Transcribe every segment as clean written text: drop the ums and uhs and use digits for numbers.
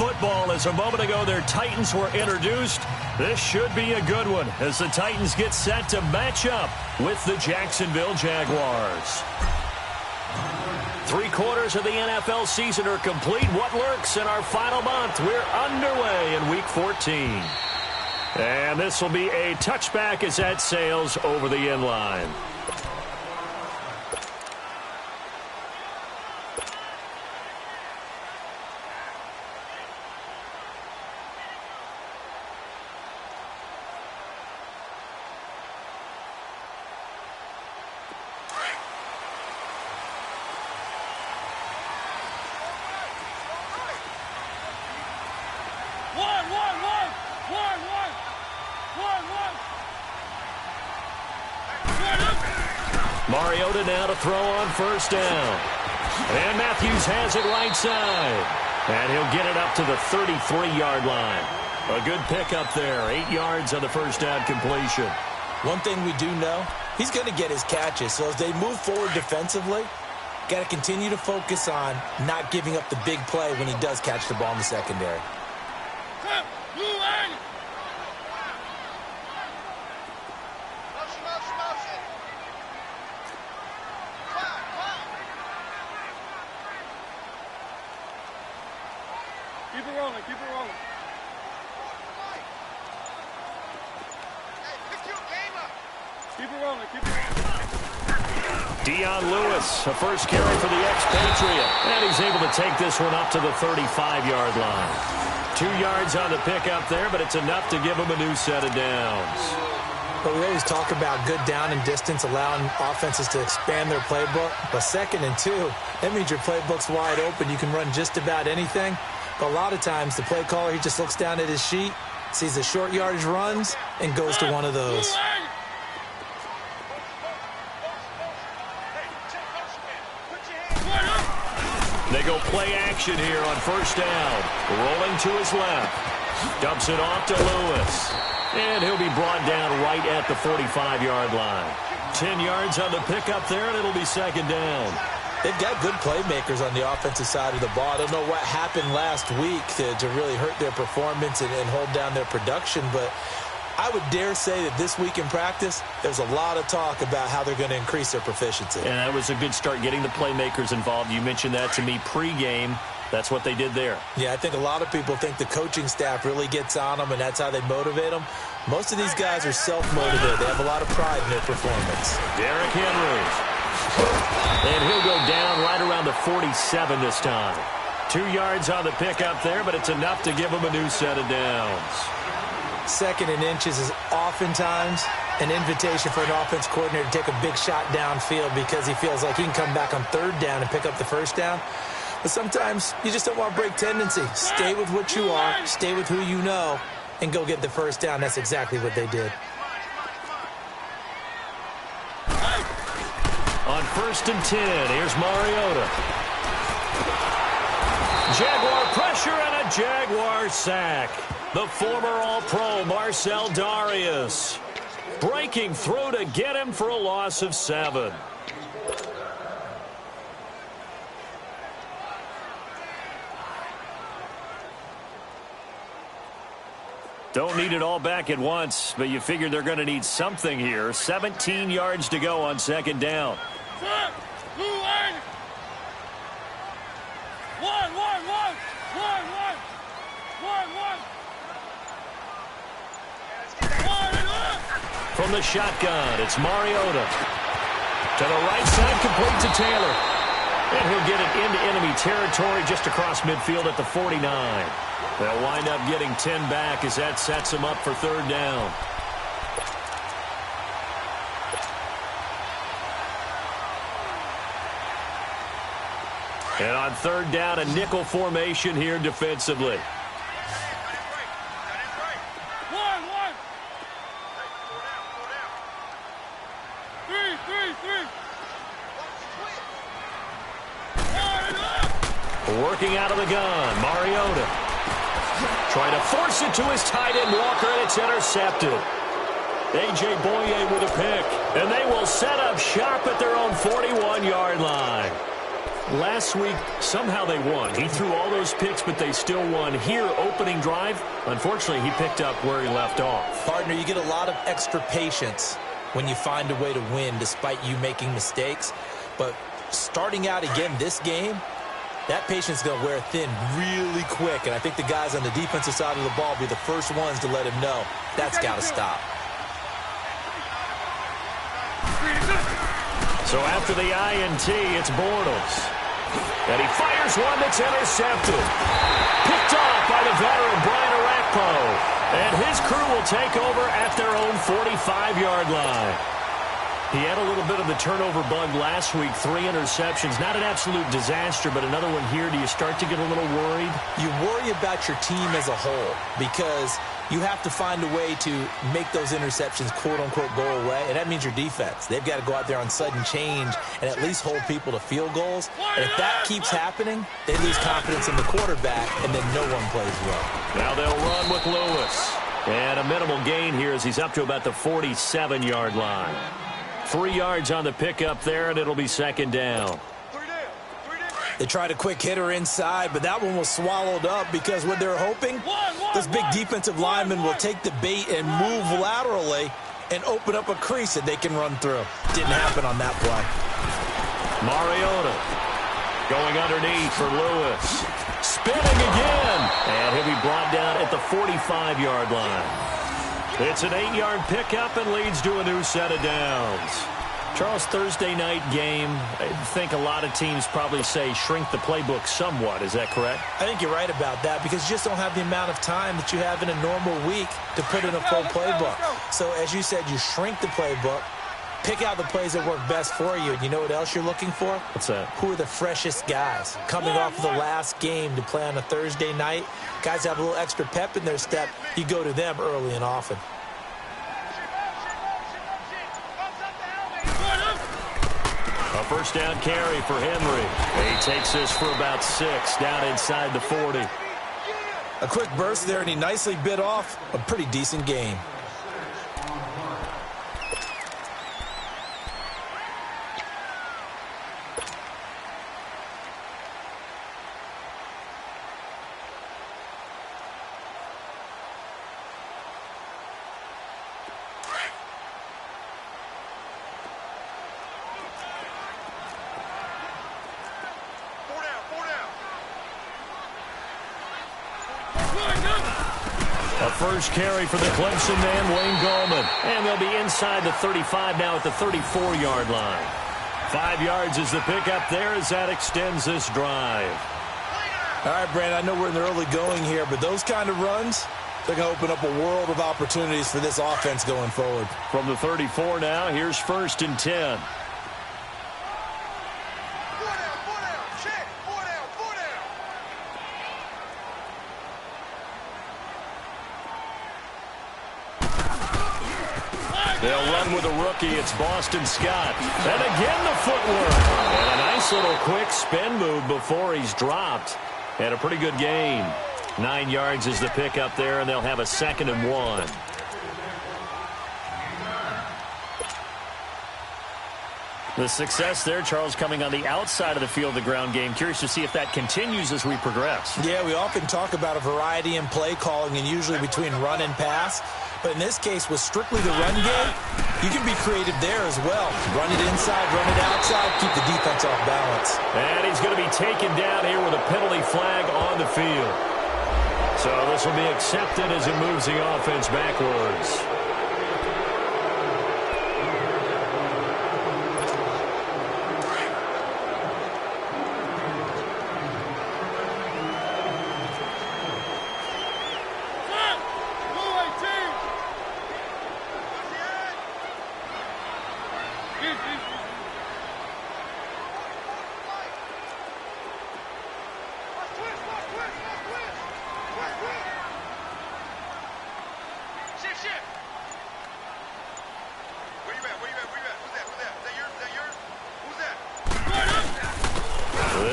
football as a moment ago their Titans were introduced. This should be a good one as the Titans get set to match up with the Jacksonville Jaguars. 3/4 of the NFL season are complete. What lurks in our final month? We're underway in Week 14. And this will be a touchback as that sails over the end line. Mariota now to throw on first down. And Matthews has it right side. And he'll get it up to the 33-yard line. A good pickup there. 8 yards on the first down completion. One thing we do know, he's going to get his catches. So as they move forward defensively, got to continue to focus on not giving up the big play when he does catch the ball in the secondary. Keep it rolling, keep it rolling. Hey, pick your game up. Keep it rolling, keep it rolling. Dion Lewis, a first carry for the expatriate. And he's able to take this one up to the 35-yard line. 2 yards on the pickup there, but it's enough to give him a new set of downs. But we always talk about good down and distance, allowing offenses to expand their playbook. But 2nd and 2, that means your playbook's wide open. You can run just about anything. But a lot of times, the play caller, he just looks down at his sheet, sees the short yardage runs, and goes to one of those. They go play action here on first down. Rolling to his left. Dumps it off to Lewis. And he'll be brought down right at the 45-yard line. 10 yards on the pickup there, and it'll be 2nd down. They've got good playmakers on the offensive side of the ball. I don't know what happened last week to really hurt their performance and hold down their production, but I would dare say that this week in practice, there's a lot of talk about how they're going to increase their proficiency. And that was a good start, getting the playmakers involved. You mentioned that to me pregame. That's what they did there. Yeah, I think a lot of people think the coaching staff really gets on them, and that's how they motivate them. Most of these guys are self-motivated. They have a lot of pride in their performance. Derrick Henry. And he'll go down right around the 47 this time. 2 yards on the pickup there, but it's enough to give him a new set of downs. 2nd and inches is oftentimes an invitation for an offense coordinator to take a big shot downfield because he feels like he can come back on 3rd down and pick up the first down. But sometimes you just don't want to break tendency. Stay with what you are, stay with who you know, and go get the first down. That's exactly what they did. On 1st and 10, here's Mariota. Jaguar pressure and a Jaguar sack. The former All-Pro Marcel Darius breaking through to get him for a loss of 7. Don't need it all back at once, but you figure they're going to need something here. 17 yards to go on 2nd down. From the shotgun, it's Mariota. To the right side, complete to Taylor. And he'll get it into enemy territory just across midfield at the 49. They'll wind up getting 10 back as that sets them up for 3rd down. And on 3rd down, a nickel formation here defensively. Working out of the gun, Mariota. Trying to force it to his tight end, Walker, and it's intercepted. A.J. Boye with a pick, and they will set up shop at their own 41-yard line. Last week, somehow they won. He threw all those picks, but they still won. Here, opening drive, unfortunately, he picked up where he left off. Partner, you get a lot of extra patience when you find a way to win despite you making mistakes. But starting out again this game, that patience is going to wear thin really quick. And I think the guys on the defensive side of the ball will be the first ones to let him know that's got to stop. So after the INT, it's Bortles. And he fires one that's intercepted. Picked off by the veteran Brian Orakpo. And his crew will take over at their own 45-yard line. He had a little bit of the turnover bug last week, 3 interceptions. Not an absolute disaster, but another one here. Do you start to get a little worried? You worry about your team as a whole because you have to find a way to make those interceptions, quote-unquote, go away, and that means your defense. They've got to go out there on sudden change and at least hold people to field goals. And if that keeps happening, they lose confidence in the quarterback, and then no one plays well. Now they'll run with Lewis. And a minimal gain here as he's up to about the 47-yard line. 3 yards on the pickup there, and it'll be second down. They tried a quick hitter inside, but that one was swallowed up because what they're hoping, this big defensive lineman will take the bait and move laterally and open up a crease that they can run through. Didn't happen on that play. Mariota going underneath for Lewis. Spinning again, and he'll be brought down at the 45-yard line. It's an 8-yard pickup and leads to a new set of downs. Charles, Thursday night game, I think a lot of teams probably say shrink the playbook somewhat. Is that correct? I think you're right about that because you just don't have the amount of time that you have in a normal week to put in a full playbook. So as you said, you shrink the playbook, pick out the plays that work best for you. And you know what else you're looking for? What's that? Who are the freshest guys coming off of the last game to play on a Thursday night? Guys have a little extra pep in their step. You go to them early and often. A first down carry for Henry. He takes this for about 6 down inside the 40. A quick burst there, and he nicely bit off a pretty decent gain. First carry for the Clemson man, Wayne Gallman. And they'll be inside the 35 now at the 34-yard line. 5 yards is the pickup there as that extends this drive. All right, Brandon, I know we're in the early going here, but those kind of runs, they're going to open up a world of opportunities for this offense going forward. From the 34 now, here's 1st and 10. They'll run with a rookie. It's Boston Scott. And again the footwork. And a nice little quick spin move before he's dropped. And a pretty good gain. 9 yards is the pickup there, and they'll have a 2nd and 1. The success there, Charles, coming on the outside of the field, the ground game. Curious to see if that continues as we progress. Yeah, we often talk about a variety in play calling and usually between run and pass. But in this case, with strictly the run game, you can be creative there as well. Run it inside, run it outside, keep the defense off balance. And he's going to be taken down here with a penalty flag on the field. So this will be accepted as it moves the offense backwards.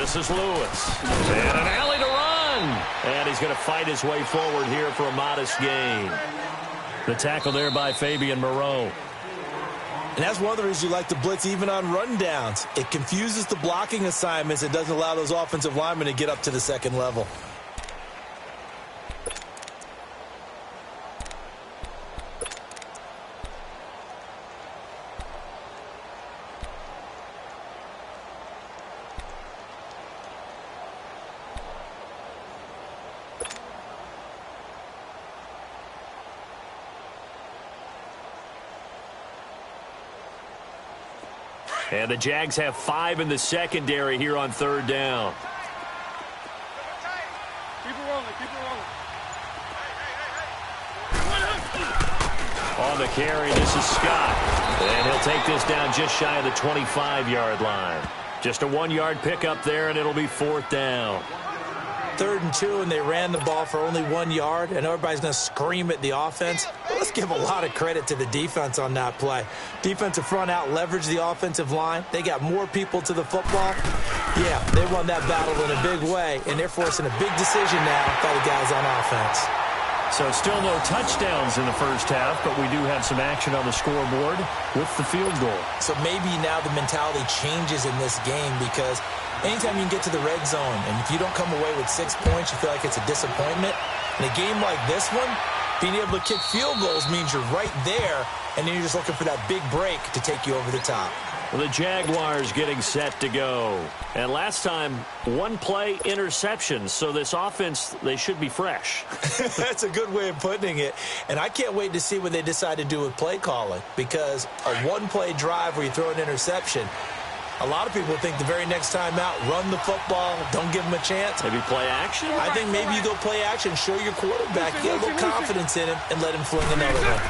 This is Lewis. And an alley to run. And he's going to fight his way forward here for a modest gain. The tackle there by Fabian Moreau. And that's one of the reasons you like to blitz even on rundowns. It confuses the blocking assignments. It doesn't allow those offensive linemen to get up to the second level. And the Jags have 5 in the secondary here on third down. Keep it rolling, keep it rolling. On the carry, this is Scott. And he'll take this down just shy of the 25-yard line. Just a 1-yard pickup there, and it'll be 4th down. 3rd and 2, and they ran the ball for only 1 yard, and everybody's going to scream at the offense. But let's give a lot of credit to the defense on that play. Defensive front out leveraged the offensive line. They got more people to the football. Yeah, they won that battle in a big way, and they're forcing a big decision now by the guys on offense. So still no touchdowns in the first half, but we do have some action on the scoreboard with the field goal. So maybe now the mentality changes in this game because anytime you can get to the red zone, and if you don't come away with 6 points, you feel like it's a disappointment. In a game like this one, being able to kick field goals means you're right there, and then you're just looking for that big break to take you over the top. Well, the Jaguars getting set to go. And last time, 1-play interception. So this offense, they should be fresh. That's a good way of putting it. And I can't wait to see what they decide to do with play calling, because a 1-play drive where you throw an interception, a lot of people think the very next time out, run the football, don't give them a chance. Maybe play action? I think maybe you go play action, show your quarterback, get a little confidence in him, and let him fling another one.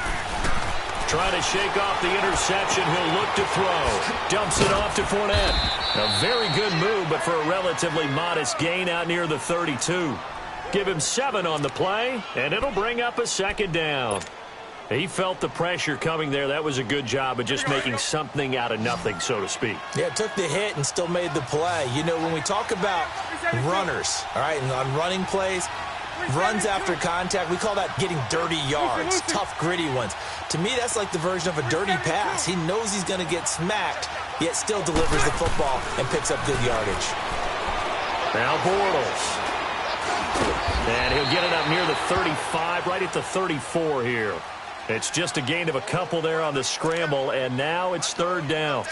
Trying to shake off the interception. He'll look to throw. Dumps it off to Fournette. A very good move, but for a relatively modest gain out near the 32. Give him 7 on the play, and it'll bring up a 2nd down. He felt the pressure coming there. That was a good job of just making something out of nothing, so to speak. Yeah, took the hit and still made the play. You know, when we talk about runners, all right, and on running plays, runs after contact, we call that getting dirty yards, tough, gritty ones. To me, that's like the version of a dirty pass. He knows he's going to get smacked, yet still delivers the football and picks up good yardage. Now Bortles. And he'll get it up near the 35, right at the 34 here. It's just a gain of a couple there on the scramble, and now it's 3rd down.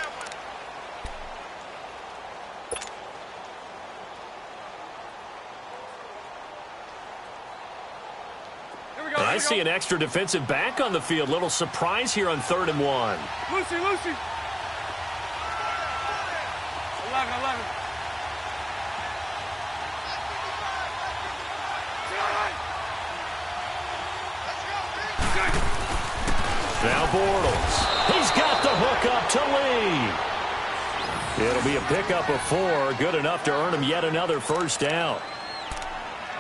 I see an extra defensive back on the field. Little surprise here on 3rd and 1. Lucy. 11. Now Bortles. He's got the hook up to Lee. It'll be a pickup of 4. Good enough to earn him yet another 1st down.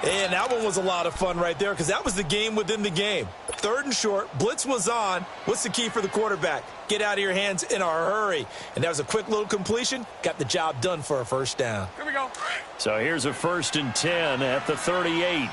And that one was a lot of fun right there because that was the game within the game. 3rd and short, blitz was on. What's the key for the quarterback? Get out of your hands in a hurry. And that was a quick little completion. Got the job done for a 1st down. Here we go. So here's a 1st and 10 at the 38.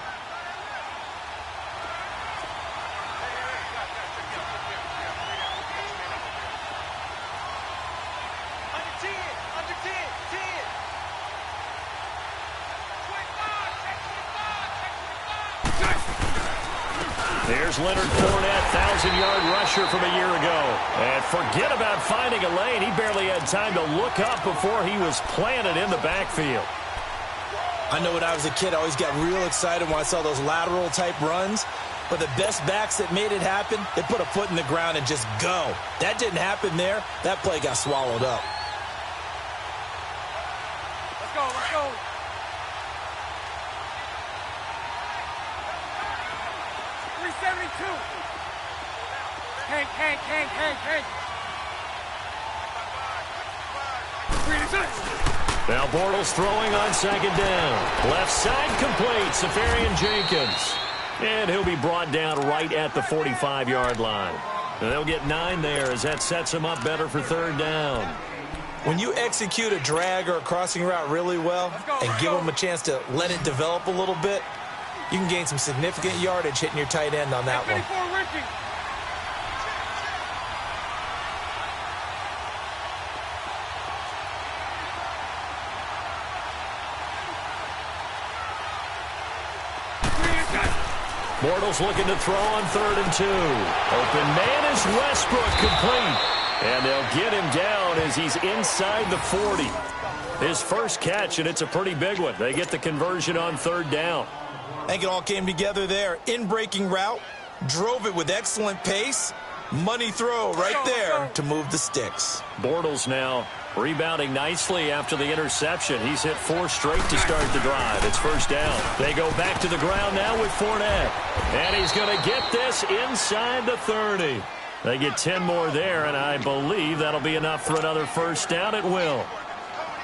There's Leonard Fournette, 1,000-yard rusher from a year ago. And forget about finding a lane. He barely had time to look up before he was planted in the backfield. I know when I was a kid, I always got real excited when I saw those lateral-type runs. But the best backs that made it happen, they put a foot in the ground and just go. That didn't happen there. That play got swallowed up. Let's go. 372. Hank. 386. Now Bortles throwing on 2nd down. Left side complete. Safarian Jenkins. And he'll be brought down right at the 45-yard line. And they'll get 9 there as that sets him up better for 3rd down. When you execute a drag or a crossing route really well and give them a chance to let it develop a little bit, you can gain some significant yardage hitting your tight end on that one. Bortles looking to throw on 3rd and 2. Open man is Westbrook, complete. And they'll get him down as he's inside the 40. His first catch, and it's a pretty big one. They get the conversion on 3rd down. I think it all came together there. In-breaking route, drove it with excellent pace. Money throw right there to move the sticks. Bortles now rebounding nicely after the interception. He's hit 4 straight to start the drive. It's 1st down. They go back to the ground now with Fournette. And he's going to get this inside the 30. They get 10 more there, and I believe that'll be enough for another 1st down. It will.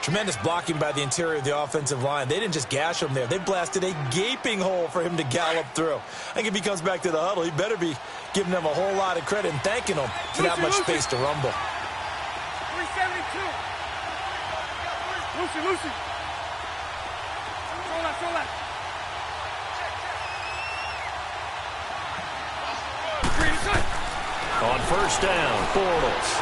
Tremendous blocking by the interior of the offensive line. They didn't just gash him there. They blasted a gaping hole for him to gallop through. I think if he comes back to the huddle, he better be giving them a whole lot of credit and thanking them for that much space to rumble. 372. Lucy. Throw that. On 1st down, Bortles.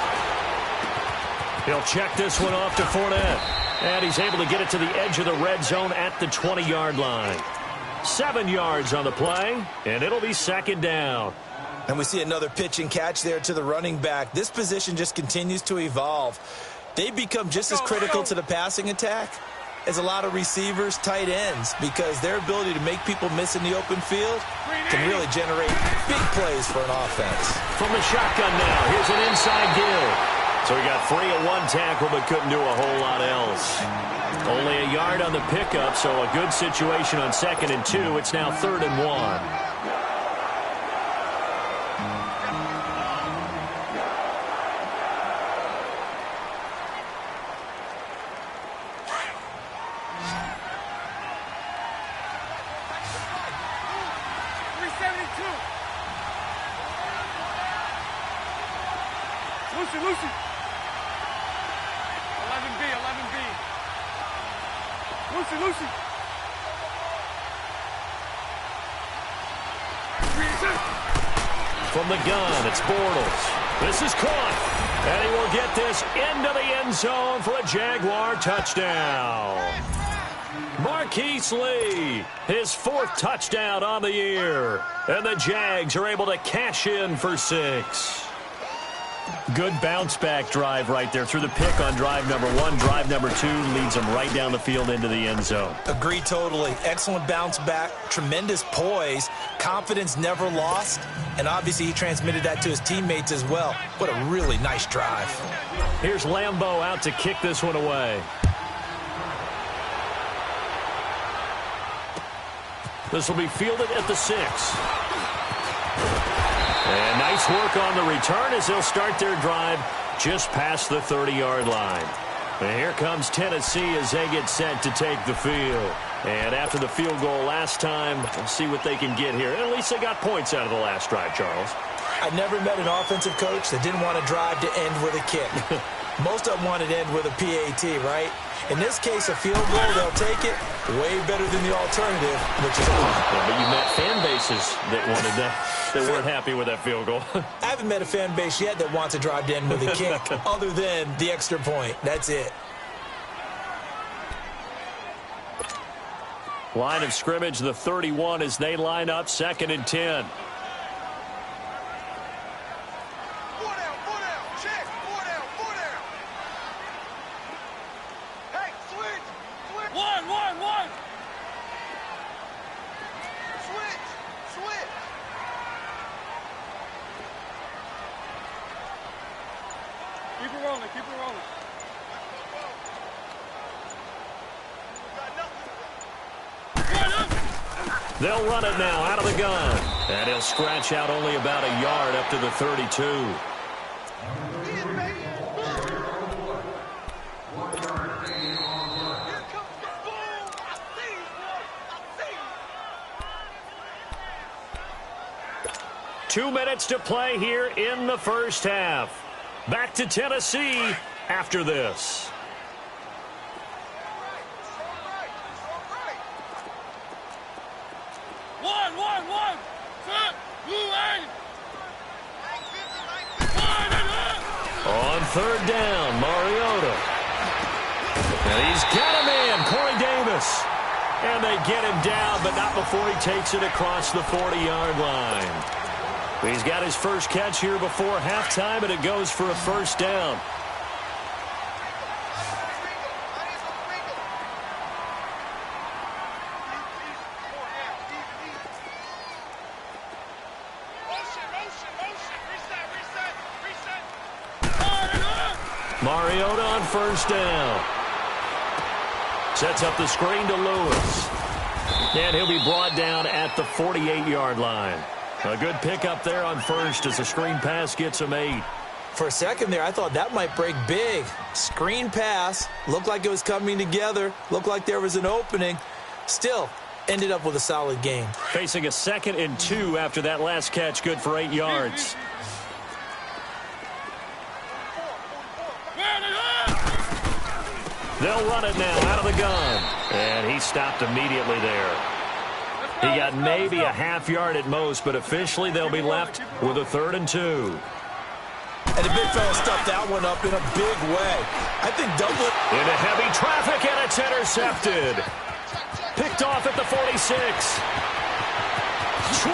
He'll check this one off to Fournette. And he's able to get it to the edge of the red zone at the 20-yard line. 7 yards on the play, and it'll be 2nd down. And we see another pitch and catch there to the running back. This position just continues to evolve. They become just as critical to the passing attack as a lot of receivers, tight ends, because their ability to make people miss in the open field can really generate big plays for an offense. From the shotgun now, here's an inside give. So he got 3 at 1 tackle, but couldn't do a whole lot else. Only a yard on the pickup, so a good situation on 2nd and 2. It's now 3rd and 1. Lucy. 11B. Lucy. From the gun, it's Bortles. This is caught. And he will get this into the end zone for a Jaguar touchdown. Marquise Lee, his 4th touchdown on the year. And the Jags are able to cash in for 6. Good bounce-back drive right there through the pick on drive number 1. Drive number 2 leads them right down the field into the end zone. Agree totally. Excellent bounce back, tremendous poise, confidence never lost, and obviously he transmitted that to his teammates as well. What a really nice drive. Here's Lambeau out to kick this one away. This will be fielded at the 6. And nice work on the return as they'll start their drive just past the 30-yard line. And here comes Tennessee as they get set to take the field. And after the field goal last time, we'll see what they can get here. At least they got points out of the last drive, Charles. I never met an offensive coach that didn't want to drive to end with a kick. Most of them wanted to end with a PAT, right? In this case, a field goal, they'll take it way better than the alternative, which is a punt. Yeah, but you met fan bases that wanted that, that weren't happy with that field goal. I haven't met a fan base yet that wants to drive to end with a kick, other than the extra point. That's it. Line of scrimmage, the 31, as they line up 2nd and 10. Keep it rolling. They'll run it now out of the gun. And he'll scratch out only about a yard up to the 32. Two minutes to play here in the first half. Back to Tennessee after this. One. Set. Blue A. On 3rd down, Mariota. And he's got a man, Corey Davis. And they get him down, but not before he takes it across the 40-yard line. He's got his first catch here before halftime, and it goes for a first down. Mariota on first down. Sets up the screen to Lewis. And he'll be brought down at the 48-yard line. A good pickup there on first as the screen pass gets him 8. For a second there, I thought that might break big. Screen pass. Looked like it was coming together. Looked like there was an opening. Still, ended up with a solid gain. Facing a 2nd and 2 after that last catch, good for 8 yards. They'll run it now out of the gun. And he stopped immediately there. He got maybe a half yard at most, but officially they'll be left with a 3rd and 2. And the big fella stuffed that one up in a big way. I think Dublin... Into heavy traffic, and it's intercepted. Picked off at the 46. 20.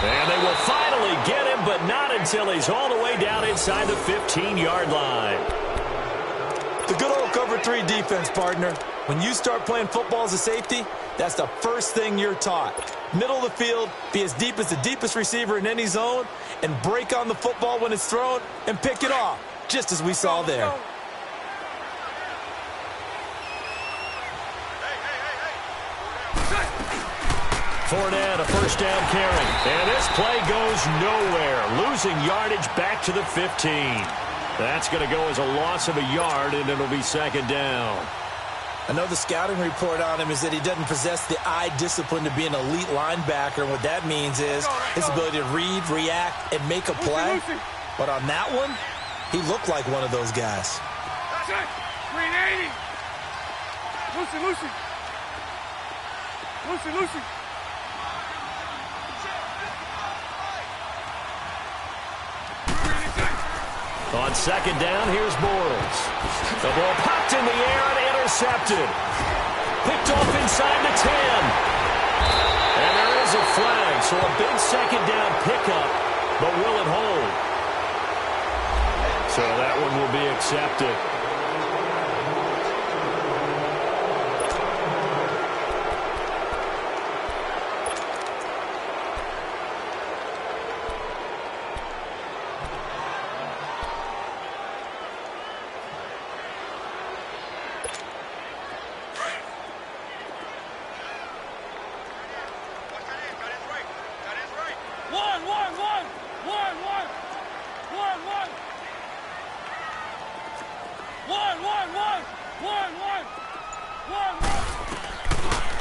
And they will finally get him, but not until he's all the way down inside the 15-yard line. The good old cover 3 defense, partner. When you start playing football as a safety, that's the first thing you're taught. Middle of the field, be as deep as the deepest receiver in any zone, and break on the football when it's thrown and pick it off, just as we saw there. Fournette, a first down carry. And this play goes nowhere. Losing yardage back to the 15. That's going to go as a loss of a yard, and it'll be 2nd down. I know the scouting report on him is that he doesn't possess the eye discipline to be an elite linebacker. And what that means is his ability to read, react, and make a play. But on that one, he looked like one of those guys. That's it. 380. Lucy. On 2nd down, here's Bortles. The ball popped in the air and intercepted. Picked off inside the 10. And there is a flag, so a big 2nd down pickup, but will it hold? So that one will be accepted.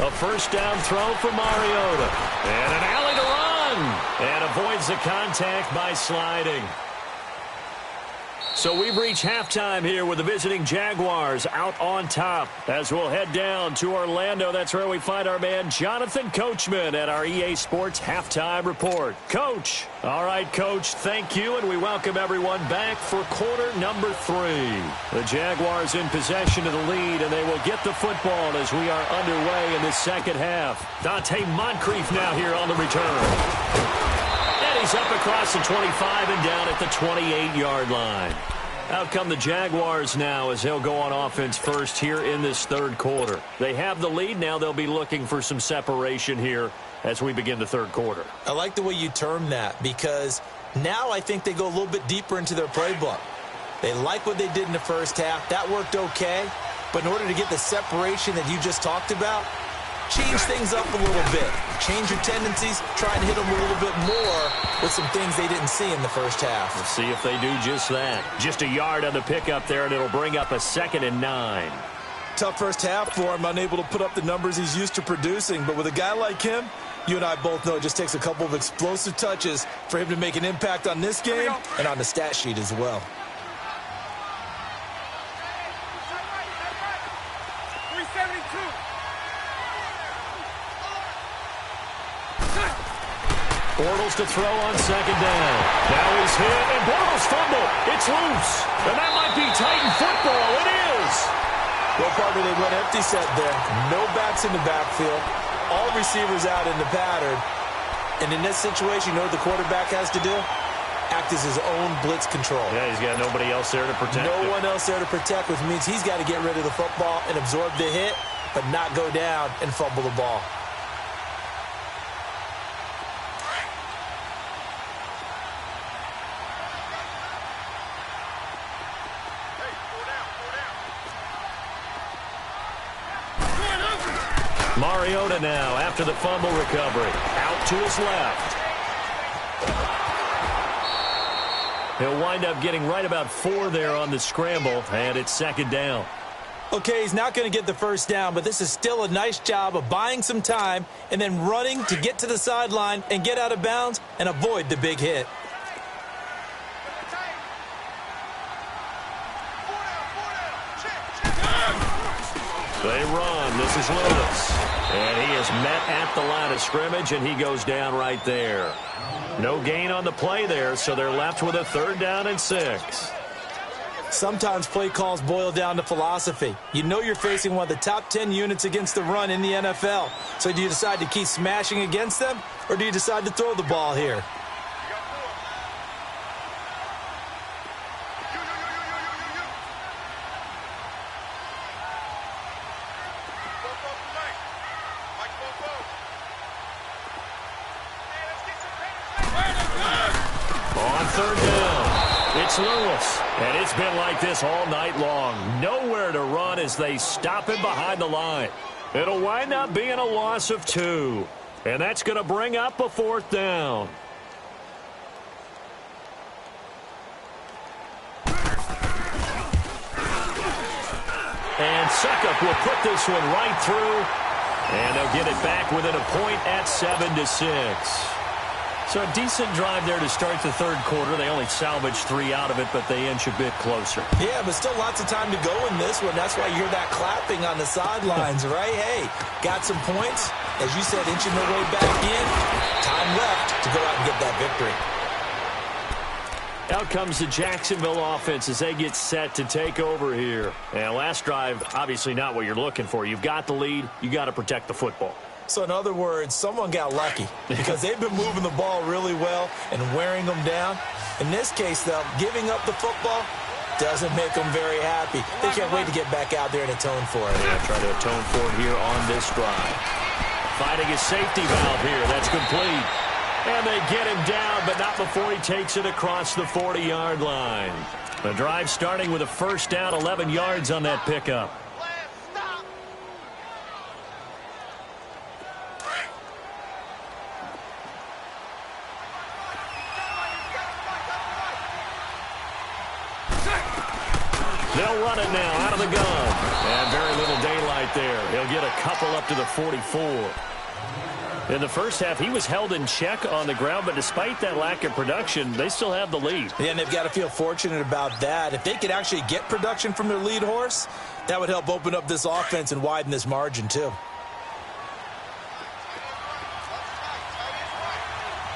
A first down throw for Mariota. And an alley to run. And avoids the contact by sliding. So we've reached halftime here with the visiting Jaguars out on top. As we'll head down to Orlando, that's where we find our man Jonathan Coachman at our EA Sports Halftime Report. Coach. All right, Coach, thank you, and we welcome everyone back for quarter number 3. The Jaguars in possession of the lead, and they will get the football as we are underway in the second half. Dante Moncrief now here on the return. And he's up across the 25 and down at the 28-yard line. Out come the Jaguars now as they'll go on offense first here in this third quarter. They have the lead. Now they'll be looking for some separation here as we begin the third quarter. I like the way you term that because now I think they go a little bit deeper into their playbook. They like what they did in the first half. That worked okay. But in order to get the separation that you just talked about, change things up a little bit. Change your tendencies. Try and hit them a little bit more with some things they didn't see in the first half. Let's see if they do just that. Just a yard on the pickup there, and it'll bring up a 2nd and 9. Tough first half for him, unable to put up the numbers he's used to producing. But with a guy like him, you and I both know it just takes a couple of explosive touches for him to make an impact on this game and on the stat sheet as well. Bortles to throw on 2nd down. Now he's hit, and Bortles fumble. It's loose. And that might be Titan football. It is. Well, partner, they went empty set there. No backs in the backfield. All receivers out in the pattern. And in this situation, you know what the quarterback has to do? Act as his own blitz control. Yeah, he's got nobody else there to protect him. No one else there to protect, which means he's got to get rid of the football and absorb the hit, but not go down and fumble the ball. Mariota now after the fumble recovery. Out to his left. He'll wind up getting right about 4 there on the scramble, and it's second down. Okay, he's not going to get the first down, but this is still a nice job of buying some time and then running to get to the sideline and get out of bounds and avoid the big hit. They run. This is Lewis. And he is met at the line of scrimmage, and he goes down right there. No gain on the play there, so they're left with a 3rd down and 6. Sometimes play calls boil down to philosophy. You know you're facing one of the top 10 units against the run in the NFL. So do you decide to keep smashing against them, or do you decide to throw the ball here? On 3rd down, it's Lewis. And it's been like this all night long. Nowhere to run as they stop him behind the line. It'll wind up being a loss of 2. And that's going to bring up a 4th down. And Suckup will put this one right through. And they'll get it back within a point at 7-6. So a decent drive there to start the 3rd quarter. They only salvaged 3 out of it, but they inch a bit closer. Yeah, but still lots of time to go in this one. That's why you hear that clapping on the sidelines, right? Hey, got some points. As you said, inching their way back in. Time left to go out and get that victory. Out comes the Jacksonville offense as they get set to take over here. And last drive, obviously not what you're looking for. You've got the lead. You got to protect the football. So in other words, someone got lucky because they've been moving the ball really well and wearing them down. In this case, though, giving up the football doesn't make them very happy. They can't wait to get back out there and atone for it. Yeah, try to atone for it here on this drive. Finding a safety valve here. That's complete. And they get him down, but not before he takes it across the 40-yard line. The drive starting with a 1st down, 11 yards on that pickup. They'll run it now out of the gun. And very little daylight there. He'll get a couple up to the 44. In the first half, he was held in check on the ground, but despite that lack of production, they still have the lead. Yeah, and they've got to feel fortunate about that. If they could actually get production from their lead horse, that would help open up this offense and widen this margin, too.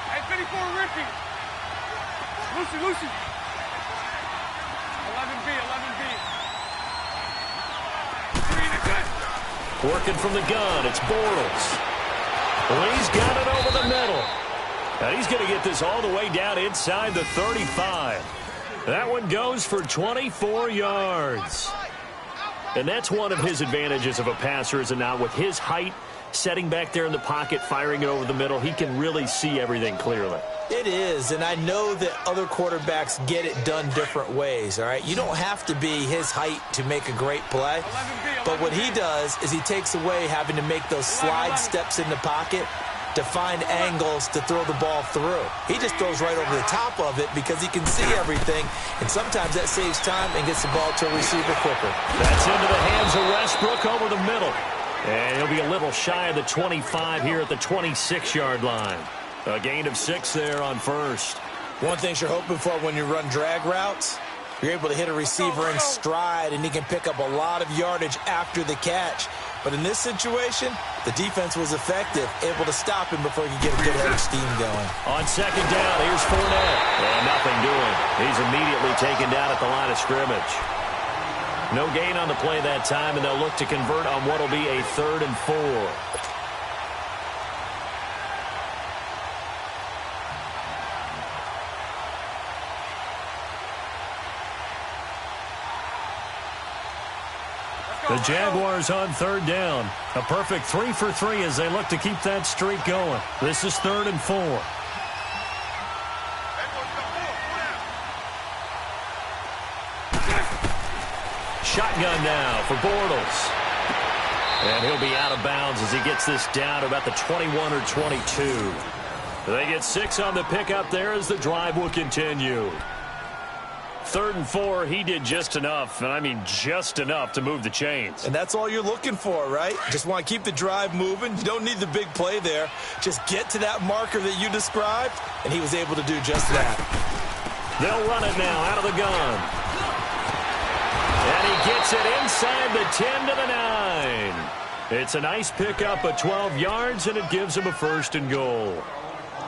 Hey, 54, Ricky. Lucy. 11B. Working from the gun, it's Bortles. Lee's got it over the middle. And he's going to get this all the way down inside the 35. That one goes for 24 yards. And that's one of his advantages of a passer, is it not? With his height, setting back there in the pocket, firing it over the middle, he can really see everything clearly. It is, and I know that other quarterbacks get it done different ways, all right? You don't have to be his height to make a great play, but what he does is he takes away having to make those slide steps in the pocket to find angles to throw the ball through. He just throws right over the top of it because he can see everything, and sometimes that saves time and gets the ball to a receiver quicker. That's into the hands of Westbrook over the middle. And he'll be a little shy of the 25 here at the 26-yard line. A gain of 6 there on 1st. One thing you're hoping for when you run drag routes, you're able to hit a receiver in stride, and he can pick up a lot of yardage after the catch. But in this situation, the defense was effective, able to stop him before he could get a good head of steam going. On 2nd down, here's Fournette. And nothing doing. He's immediately taken down at the line of scrimmage. No gain on the play that time, and they'll look to convert on what will be a 3rd and 4. The Jaguars on 3rd down. A perfect 3 for 3 as they look to keep that streak going. This is 3rd and 4. Shotgun now for Bortles. And he'll be out of bounds as he gets this down to about the 21 or 22. They get 6 on the pickup there as the drive will continue. 3rd and 4, he did just enough, and I mean just enough to move the chains. And that's all you're looking for, right? Just want to keep the drive moving. You don't need the big play there. Just get to that marker that you described, and he was able to do just that. They'll run it now out of the gun. And he gets it inside the 10 to the 9. It's a nice pickup of 12 yards, and it gives him a 1st and goal.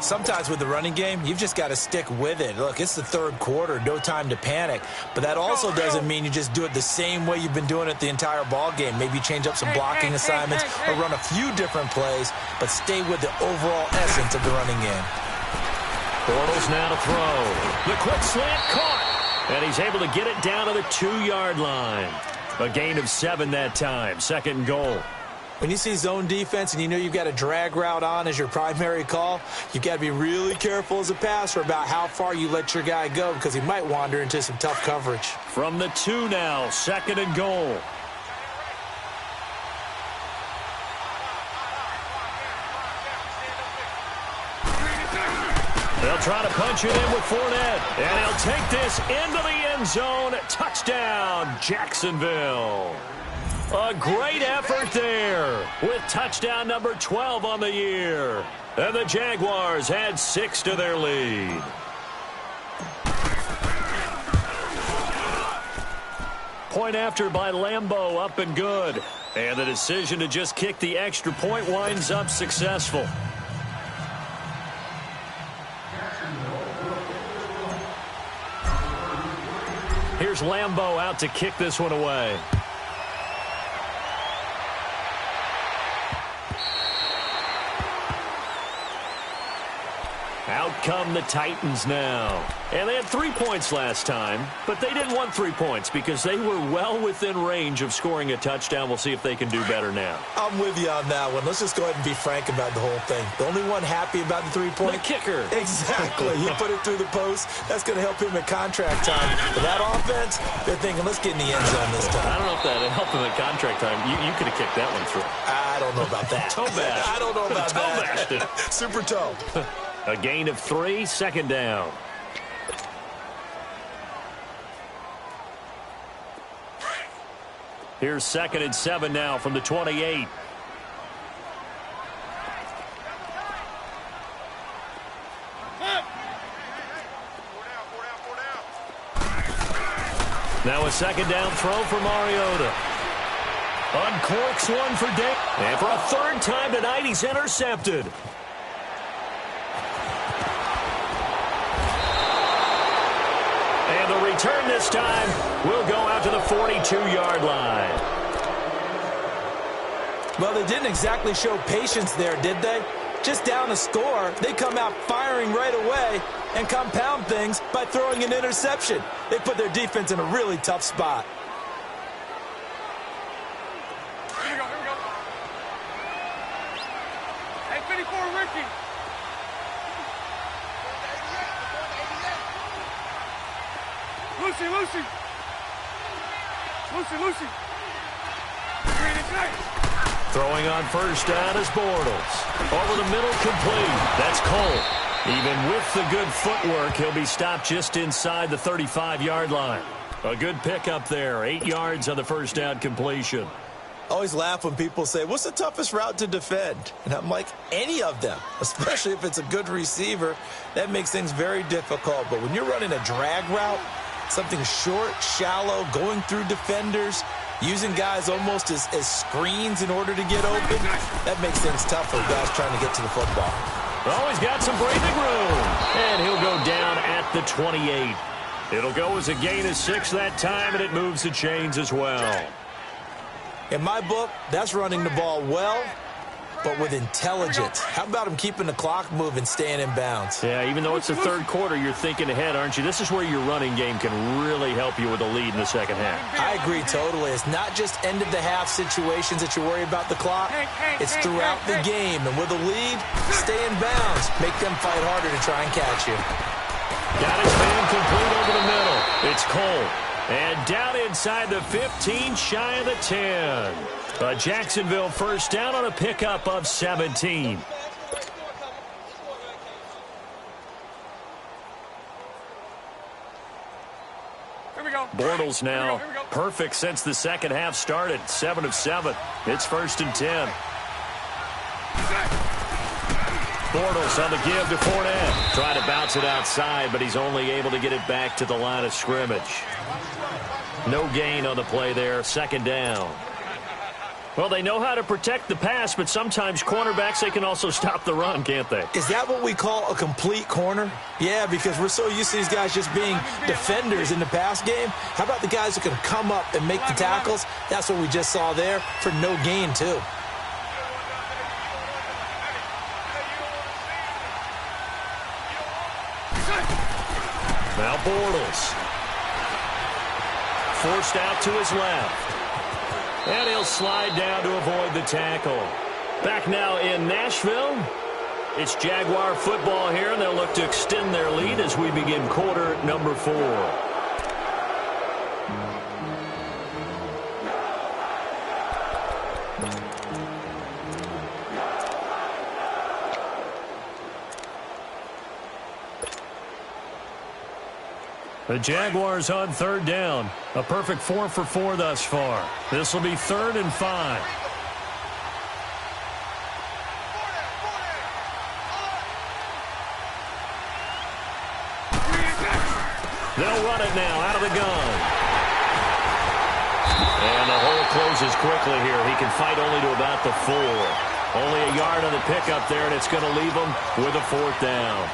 Sometimes with the running game, you've just got to stick with it. Look, it's the 3rd quarter, no time to panic. But that also doesn't mean you just do it the same way you've been doing it the entire ball game. Maybe change up some blocking assignments or run a few different plays, but stay with the overall essence of the running game. Bortles now to throw. The quick slant caught, and he's able to get it down to the 2-yard line. A gain of 7 that time, 2nd and goal. When you see zone defense and you know you've got a drag route on as your primary call, you've got to be really careful as a passer about how far you let your guy go because he might wander into some tough coverage. From the 2 now, 2nd and goal. They'll try to punch it in with Fournette, and he'll take this into the end zone. Touchdown, Jacksonville. A great effort there with touchdown number 12 on the year. And the Jaguars add 6 to their lead. Point after by Lambeau, up and good. And the decision to just kick the extra point winds up successful. Here's Lambeau out to kick this one away. Out come the Titans now. And they had 3 points last time, but they didn't want 3 points because they were well within range of scoring a touchdown. We'll see if they can do better now. I'm with you on that one. Let's just go ahead and be frank about the whole thing. The only one happy about the 3-point? The kicker. Exactly. He put it through the post. That's going to help him at contract time. But that offense, they're thinking, let's get in the end zone this time. I don't know if that helped him at contract time. You could have kicked that one through. I don't know about that. Toe bash. I don't know about that. Bashed. Super toe. A gain of 3, 2nd down. Here's 2nd and 7 now from the 28. Now a 2nd down throw for Mariota. Uncorks one for Dave. And for a 3rd time tonight, he's intercepted. And the return this time will go out to the 42-yard line. Well, they didn't exactly show patience there, did they? Just down a score, they come out firing right away and compound things by throwing an interception. They put their defense in a really tough spot. Here we go. Hey, 54, Ricky. Lucy. Throwing on 1st down is Bortles. Over the middle, complete. That's Cole. Even with the good footwork, he'll be stopped just inside the 35-yard line. A good pickup there. 8 yards on the 1st down completion. I always laugh when people say, what's the toughest route to defend? And I'm like, any of them, especially if it's a good receiver. That makes things very difficult. But when you're running a drag route, something short, shallow, going through defenders, using guys almost as screens in order to get open, that makes things tough for guys trying to get to the football. Oh, he's got some breathing room. And he'll go down at the 28. It'll go as a gain of 6 that time, and it moves the chains as well. In my book, that's running the ball well, but with intelligence. How about him keeping the clock moving, staying in bounds? Yeah, even though it's the third quarter, you're thinking ahead, aren't you? This is where your running game can really help you with a lead in the second half. I agree totally. It's not just end-of-the-half situations that you worry about the clock. It's throughout the game. And with a lead, stay in bounds. Make them fight harder to try and catch you. Got his man complete over the middle. It's Cole. And down inside the 15, shy of the 10. A Jacksonville first down on a pickup of 17. Here we go. Bortles now. Here we go. Perfect since the second half started. 7 of 7. It's 1st and 10. Bortles on the give to Fournette. Trying to bounce it outside, but he's only able to get it back to the line of scrimmage. No gain on the play there. 2nd down. Well, they know how to protect the pass, but sometimes cornerbacks, they can also stop the run, can't they? Is that what we call a complete corner? Yeah, because we're so used to these guys just being defenders in the pass game. How about the guys who can come up and make the tackles? That's what we just saw there for no gain, too. Now Bortles. Forced out to his left. And he'll slide down to avoid the tackle. Back now in Nashville. It's Jaguar football here, and they'll look to extend their lead as we begin quarter number 4. The Jaguars on 3rd down. A perfect 4 for 4 thus far. This will be 3rd and 5. They'll run it now out of the gun. And the hole closes quickly here. He can fight only to about the 4. Only a yard on the pickup there, and it's going to leave him with a 4th down.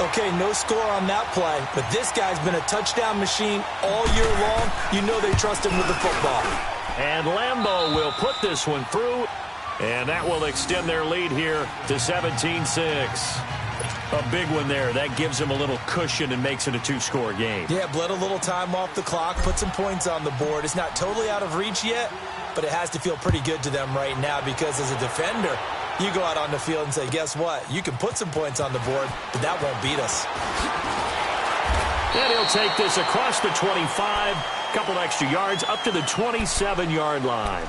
Okay, no score on that play, but this guy's been a touchdown machine all year long. You know they trust him with the football. And Lambeau will put this one through, and that will extend their lead here to 17-6. A big one there. That gives them a little cushion and makes it a 2-score game. Yeah, bled a little time off the clock, put some points on the board. It's not totally out of reach yet, but it has to feel pretty good to them right now because as a defender, you go out on the field and say, guess what? You can put some points on the board, but that won't beat us. And he'll take this across the 25, couple extra yards, up to the 27-yard line.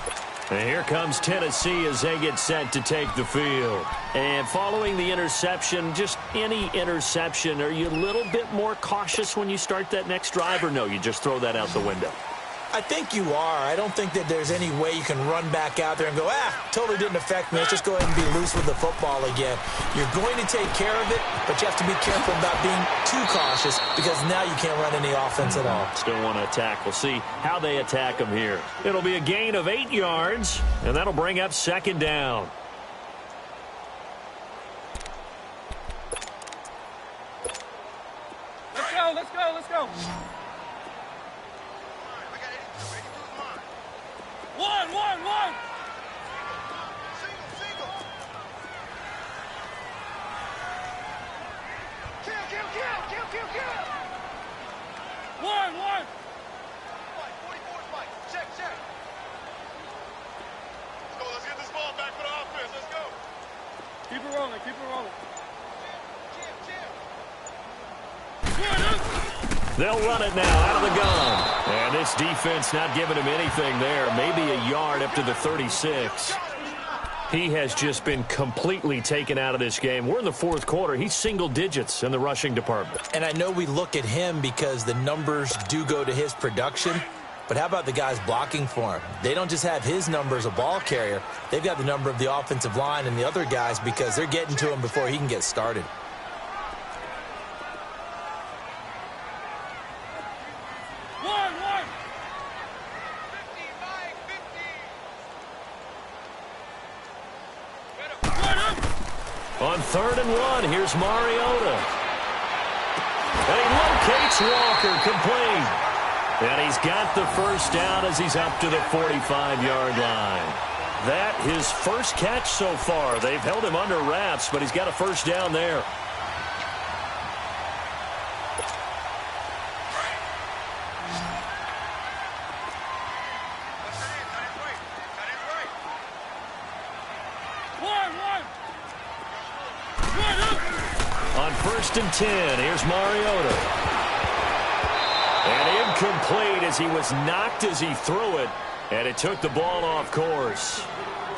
And here comes Tennessee as they get set to take the field. And following the interception, just any interception, are you a little bit more cautious when you start that next drive, or no, you just throw that out the window? I think you are. I don't think that there's any way you can run back out there and go, totally didn't affect me. Let's just go ahead and be loose with the football again. You're going to take care of it, but you have to be careful about being too cautious because now you can't run any offense at all. Still want to attack. We'll see how they attack them here. It'll be a gain of 8 yards, and that'll bring up 2nd down. Let's go, let's go, let's go. One. Kill. One. 44 spike. Check. Let's get this ball back for the offense. Let's go. Keep it rolling. They'll run it now out of the gun. And this defense not giving him anything there. Maybe a yard up to the 36. He has just been completely taken out of this game. We're in the 4th quarter. He's single digits in the rushing department. And I know we look at him because the numbers do go to his production. But how about the guys blocking for him? They don't just have his number as a ball carrier. They've got the number of the offensive line and the other guys because they're getting to him before he can get started. On 3rd and 1, here's Mariota. And he locates Walker, complete. And he's got the first down as he's up to the 45-yard line. That his first catch so far. They've held him under wraps, but he's got a first down there. On 1st and 10, here's Mariota. And incomplete as he was knocked as he threw it, and it took the ball off course.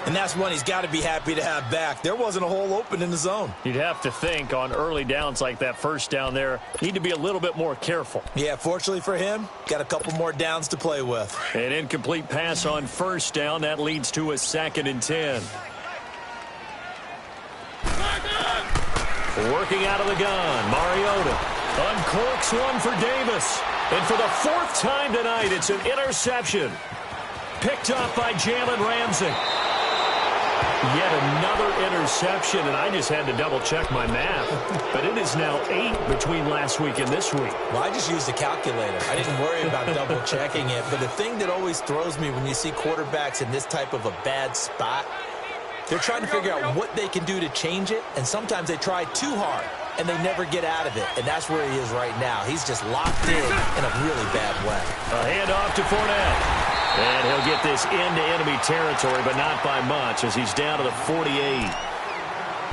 And that's one he's got to be happy to have back. There wasn't a hole open in the zone. You'd have to think on early downs like that first down there, need to be a little bit more careful. Yeah, fortunately for him, got a couple more downs to play with. An incomplete pass on 1st down. That leads to a 2nd and 10. Working out of the gun, Mariota uncorks one for Davis. And for the 4th time tonight, it's an interception. Picked up by Jalen Ramsey. Yet another interception, and I just had to double-check my math. But it is now 8 between last week and this week. Well, I just used a calculator. I didn't worry about double-checking it. But the thing that always throws me when you see quarterbacks in this type of a bad spot, they're trying to figure out what they can do to change it, and sometimes they try too hard, and they never get out of it. And that's where he is right now. He's just locked in a really bad way. A handoff to Fournette. And he'll get this into enemy territory, but not by much, as he's down to the 48.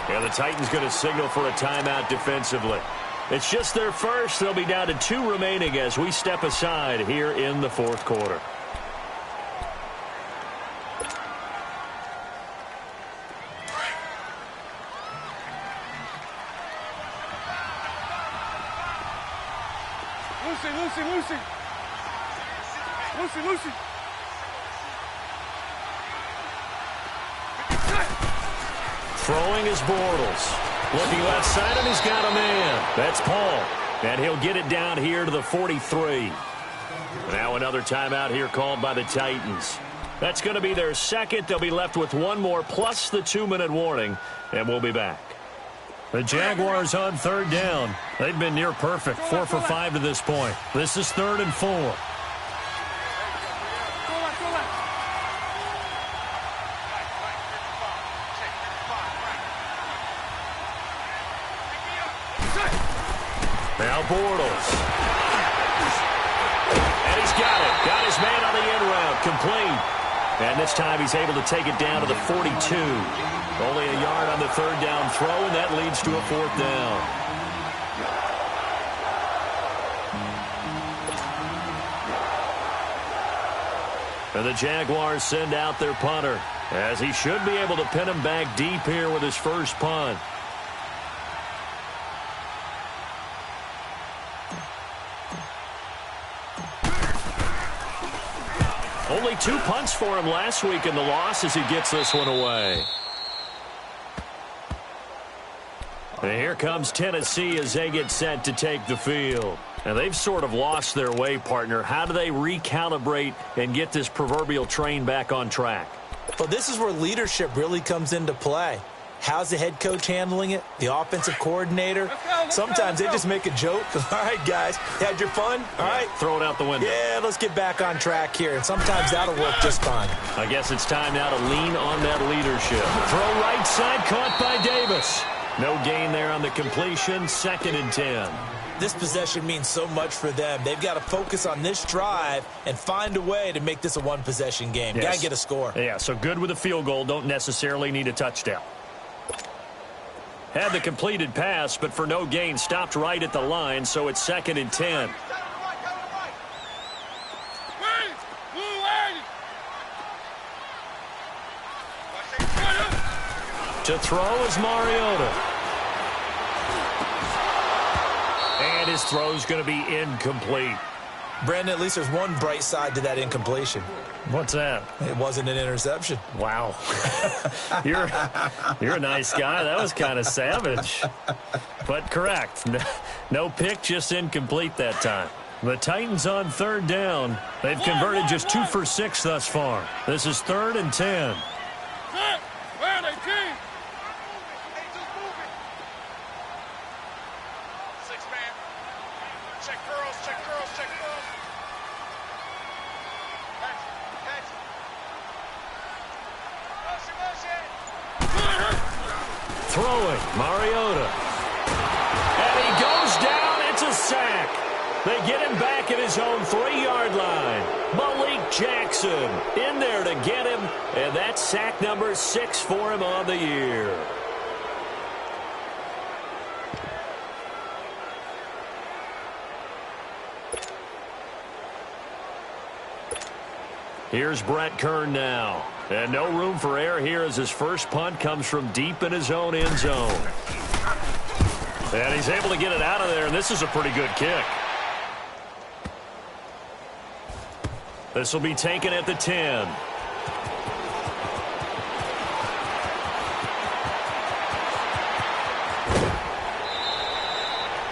And the Titans going to signal for a timeout defensively. It's just their first. They'll be down to 2 remaining as we step aside here in the 4th quarter. Lucy. Throwing is Bortles. Looking left side, and he's got a man. That's Paul. And he'll get it down here to the 43. Now another timeout here called by the Titans. That's going to be their 2nd. They'll be left with 1 more plus the 2-minute warning, and we'll be back. The Jaguars on 3rd down. They've been near perfect, 4 for 5 to this point. This is 3rd and 4. Now Bortles. And he's got it. Got his man on the end route. Complete. And this time he's able to take it down to the 42. Only a yard on the 3rd down throw, and that leads to a 4th down. And the Jaguars send out their punter, as he should be able to pin him back deep here with his first punt. Only 2 punts for him last week in the loss as he gets this one away. And here comes Tennessee as they get set to take the field. And they've sort of lost their way, partner. How do they recalibrate and get this proverbial train back on track? Well, this is where leadership really comes into play. How's the head coach handling it? The offensive coordinator? Sometimes they just make a joke. All right, guys, had your fun? All right. Throw it out the window. Yeah, let's get back on track here. And sometimes that'll work just fine. I guess it's time now to lean on that leadership. Throw right side, caught by Davis. No gain there on the completion, 2nd and 10. This possession means so much for them. They've got to focus on this drive and find a way to make this a one-possession game. Yes. Got to get a score. Yeah, so good with a field goal. Don't necessarily need a touchdown. Had the completed pass, but for no gain, stopped right at the line, so it's 2nd and 10. To throw is Mariota. And his throw's going to be incomplete. Brandon, at least there's one bright side to that incompletion. What's that? It wasn't an interception. Wow. You're a nice guy. That was kind of savage. But correct. No pick, just incomplete that time. The Titans on 3rd down. They've converted just 2 for 6 thus far. This is 3rd and 10. Check girls, check girls, check girls. Catch. Motion. Throwing, Mariota. And he goes down. It's a sack. They get him back at his own 3-yard line. Malik Jackson in there to get him, and that's sack number 6 for him on the year. Here's Brett Kern now. And no room for error here as his first punt comes from deep in his own end zone. And he's able to get it out of there, and this is a pretty good kick. This will be taken at the 10.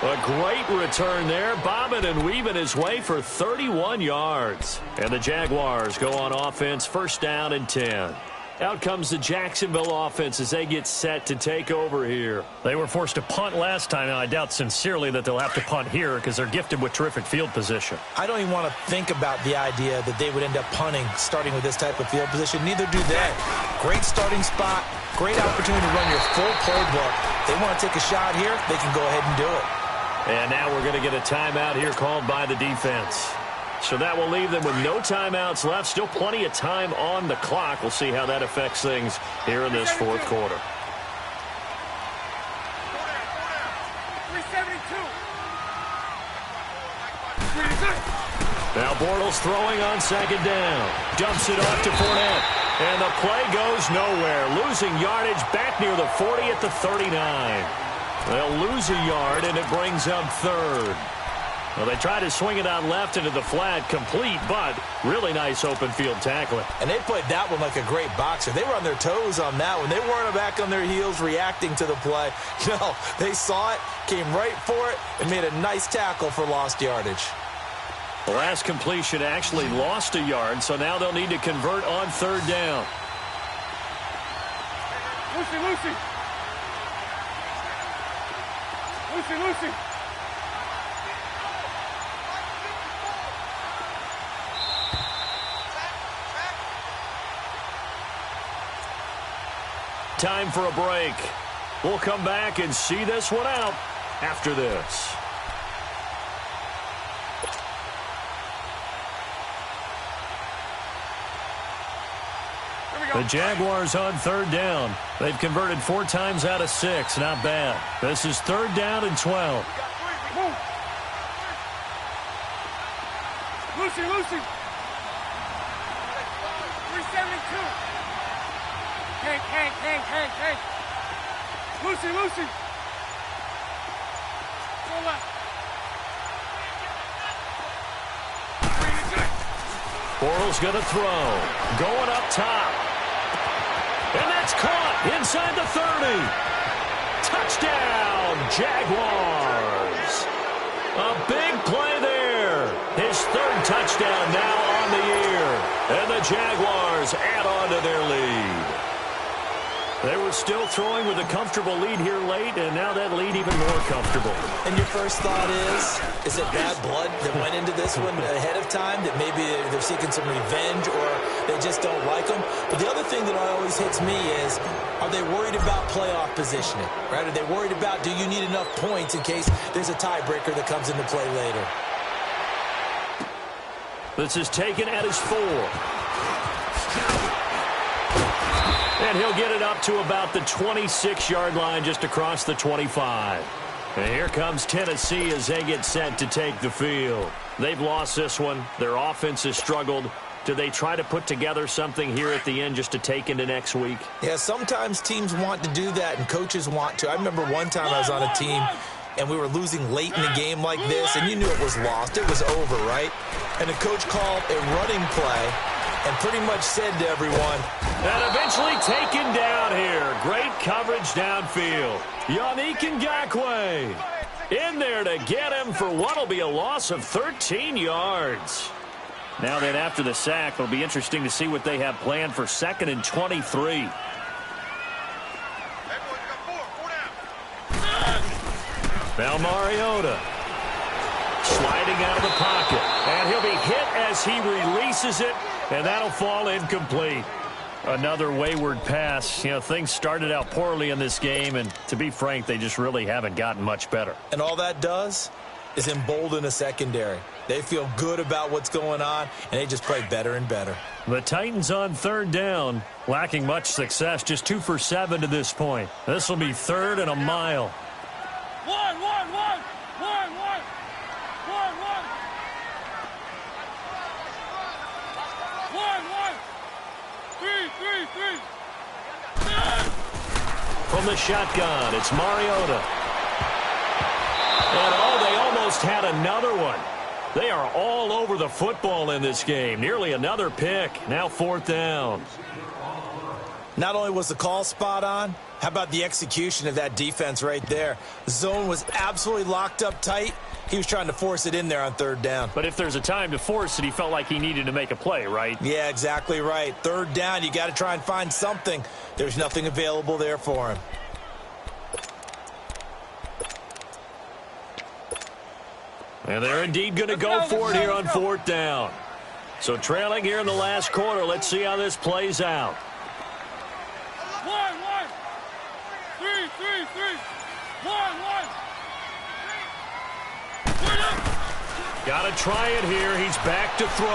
A great return there, bobbing and weaving his way for 31 yards. And the Jaguars go on offense, first down and 10. Out comes the Jacksonville offense as they get set to take over here. They were forced to punt last time, and I doubt sincerely that they'll have to punt here because they're gifted with terrific field position. I don't even want to think about the idea that they would end up punting starting with this type of field position. Neither do they. Great starting spot, great opportunity to run your full playbook. They want to take a shot here, they can go ahead and do it. And now we're going to get a timeout here called by the defense. So that will leave them with no timeouts left. Still plenty of time on the clock. We'll see how that affects things here in this fourth quarter. 372. Now Bortles throwing on second down. Dumps it off to Fournette. And the play goes nowhere. Losing yardage back near the 40 at the 39. They'll lose a yard, and it brings up third. Well, they tried to swing it out left into the flat, complete, but really nice open field tackling. And they played that one like a great boxer. They were on their toes on that one. They weren't back on their heels reacting to the play. No, they saw it, came right for it, and made a nice tackle for lost yardage. The last completion actually lost a yard, so now they'll need to convert on third down. Lucy. Time for a break. We'll come back and see this one out after this. The Jaguars on third down. They've converted 4 times out of 6. Not bad. This is third down and 12. Move. Lucy. 372. Hank. Lucy. Go left. Bortles going to throw. Going up top. And that's caught inside the 30. Touchdown, Jaguars. A big play there. His 3rd touchdown now on the year. And the Jaguars add on to their lead. They were still throwing with a comfortable lead here late, and now that lead even more comfortable. And your first thought is it bad blood that went into this one ahead of time, that maybe they're seeking some revenge or they just don't like them? But the other thing that always hits me is, are they worried about playoff positioning? Right? Are they worried about, do you need enough points in case there's a tiebreaker that comes into play later? This is taken at his 4. And he'll get it up to about the 26-yard line, just across the 25. And here comes Tennessee as they get set to take the field. They've lost this one. Their offense has struggled. Do they try to put together something here at the end just to take into next week? Yeah, sometimes teams want to do that and coaches want to. I remember one time I was on a team and we were losing late in the game like this, and you knew it was lost. It was over, right? And the coach called a running play and pretty much said to everyone, and eventually taken down here. Great coverage downfield. Yannick Ngakoue in there to get him for what will be a loss of 13 yards. Now then, after the sack, it'll be interesting to see what they have planned for 2nd and 23. Now Mariota sliding out of the pocket. And he'll be hit as he releases it, and that'll fall incomplete. Another wayward pass. You know, things started out poorly in this game, and to be frank, they just really haven't gotten much better. And all that does is embolden a secondary. They feel good about what's going on, and they just play better and better. The Titans on third down, lacking much success, just 2 for 7 to this point. This will be third and a mile. One. 3. From the shotgun, it's Mariota. And they almost had another one. They are all over the football in this game. Nearly another pick. Now fourth down. Not only was the call spot on, how about the execution of that defense right there? The zone was absolutely locked up tight. He was trying to force it in there on third down. But if there's a time to force it, he felt like he needed to make a play, right? Yeah, exactly right. Third down, you got to try and find something. There's nothing available there for him. And they're indeed going to go for it here on fourth down. So trailing here in the last quarter, let's see how this plays out. 1. 3. 1. Got to try it here. He's back to throw.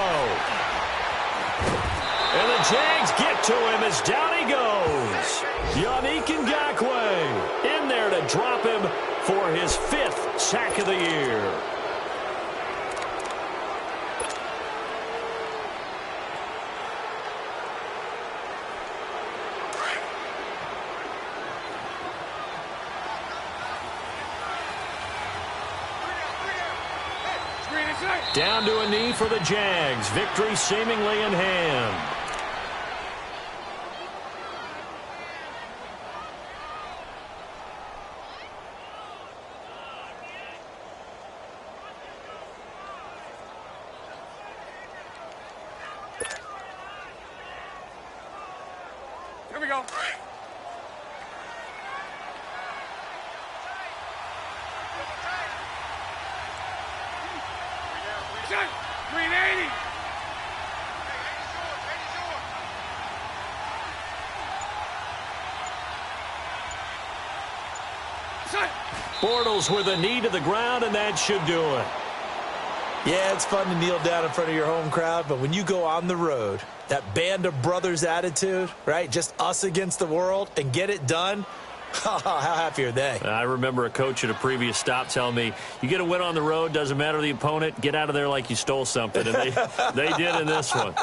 And the Jags get to him as down he goes. Yannick Ngakoue in there to drop him for his 5th sack of the year. Down to a knee for the Jags. Victory seemingly in hand. Here we go. Shot. 380. Shot. Bortles with a knee to the ground, and that should do it. Yeah, it's fun to kneel down in front of your home crowd, but when you go on the road, that band of brothers attitude, right? Just us against the world and get it done. How happy are they? I remember a coach at a previous stop telling me, you get a win on the road, doesn't matter the opponent, get out of there like you stole something. And they did in this one.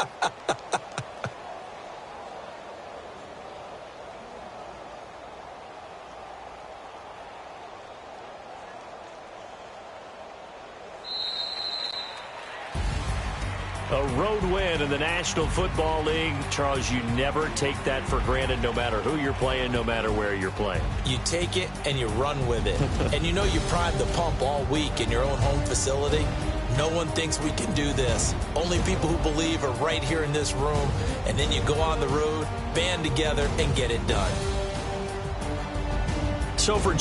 A road win in the National Football League. Charles, you never take that for granted no matter who you're playing, no matter where you're playing. You take it and you run with it. And you know you primed the pump all week in your own home facility. No one thinks we can do this. Only people who believe are right here in this room. And then you go on the road, band together, and get it done. So for